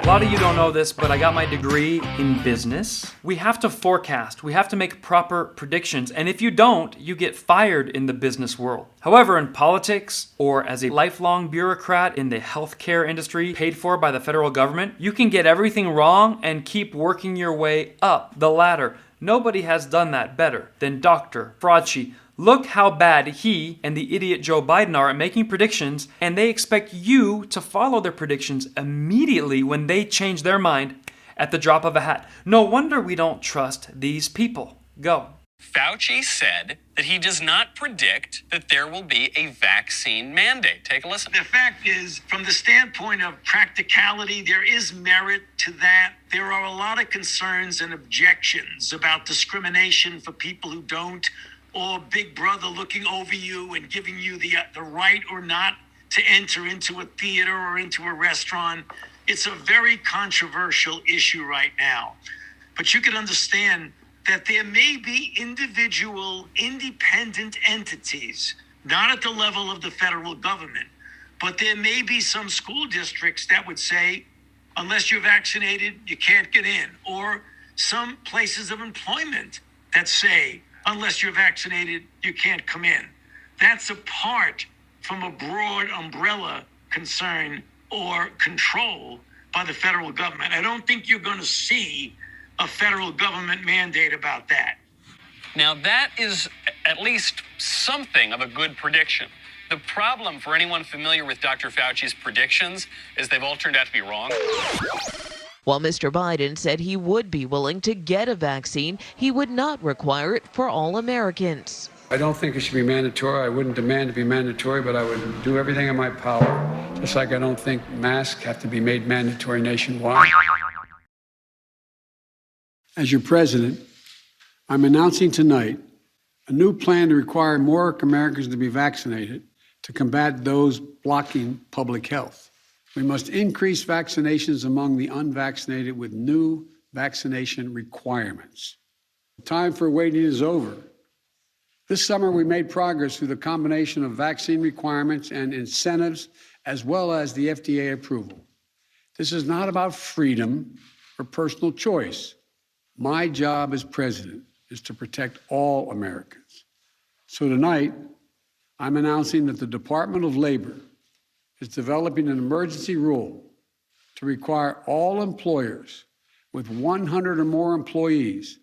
A lot of you don't know this, but I got my degree in business. We have to forecast. We have to make proper predictions. And if you don't, you get fired in the business world. However, in politics or as a lifelong bureaucrat in the healthcare industry paid for by the federal government, you can get everything wrong and keep working your way up the ladder. Nobody has done that better than Dr. Fauci. Look how bad he and the idiot Joe Biden are at making predictions, and they expect you to follow their predictions immediately when they change their mind at the drop of a hat. No wonder we don't trust these people. Go. Fauci said that he does not predict that there will be a vaccine mandate. Take a listen. The fact is, from the standpoint of practicality, there is merit to that. There are a lot of concerns and objections about discrimination for people who don't, or Big Brother looking over you and giving you the right or not to enter into a theater or into a restaurant. It's a very controversial issue right now. But you can understand that there may be individual, independent entities, not at the level of the federal government, but there may be some school districts that would say, unless you're vaccinated, you can't get in. Or some places of employment that say, unless you're vaccinated, you can't come in. That's apart from a broad umbrella concern or control by the federal government. I don't think you're going to see a federal government mandate about that. Now, that is at least something of a good prediction. The problem for anyone familiar with Dr. Fauci's predictions is they've all turned out to be wrong. While Mr. Biden said he would be willing to get a vaccine, he would not require it for all Americans. I don't think it should be mandatory. I wouldn't demand to be mandatory, but I would do everything in my power. Just like I don't think masks have to be made mandatory nationwide. As your president, I'm announcing tonight a new plan to require more Americans to be vaccinated to combat those blocking public health. We must increase vaccinations among the unvaccinated with new vaccination requirements. The time for waiting is over. This summer, we made progress through the combination of vaccine requirements and incentives, as well as the FDA approval. This is not about freedom or personal choice. My job as president is to protect all Americans. So tonight, I'm announcing that the Department of Labor is developing an emergency rule to require all employers with 100 or more employees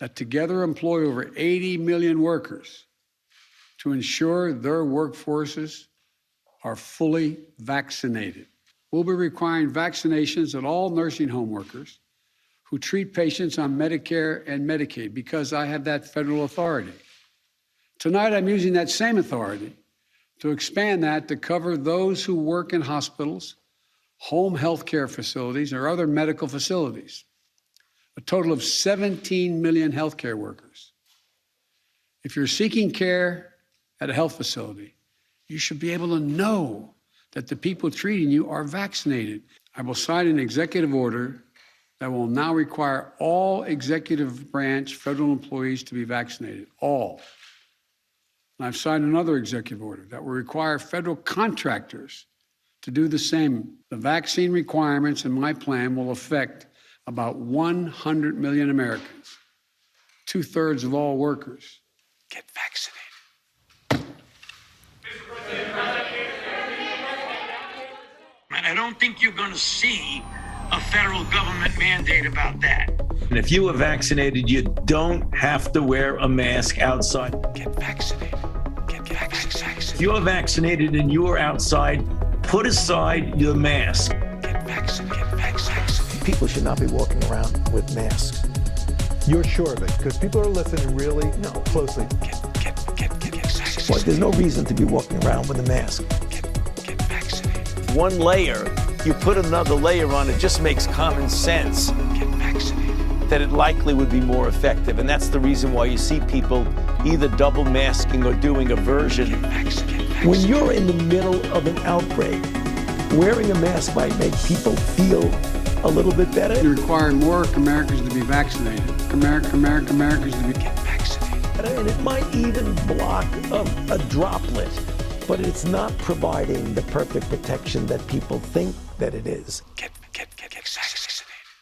that together employ over 80 million workers to ensure their workforces are fully vaccinated. We'll be requiring vaccinations of all nursing home workers who treat patients on Medicare and Medicaid because I have that federal authority. Tonight, I'm using that same authority to expand that to cover those who work in hospitals, home health care facilities, or other medical facilities, a total of 17 million healthcare workers. If you're seeking care at a health facility, you should be able to know that the people treating you are vaccinated. I will sign an executive order that will now require all executive branch federal employees to be vaccinated, all. And I've signed another executive order that will require federal contractors to do the same. The vaccine requirements in my plan will affect about 100 million Americans, 2/3 of all workers. Get vaccinated. And I don't think you're going to see a federal government mandate about that. And if you are vaccinated, you don't have to wear a mask outside. Get vaccinated. Get vaccinated. If you're vaccinated and you're outside, put aside your mask. Get vaccinated. Get vaccinated. People should not be walking around with masks. You're sure of it? Because people are listening really closely. Get vaccinated. Well, there's no reason to be walking around with a mask. Get vaccinated. One layer, you put another layer on, it just makes common sense. Get vaccinated. That it likely would be more effective. And that's the reason why you see people either double masking or doing a version. Get vaccinated. When you're in the middle of an outbreak, wearing a mask might make people feel a little bit better. To require more Americans to be vaccinated. Americans to be get vaccinated. And it might even block a droplet but it's not providing the perfect protection that people think that it is. Get vaccinated.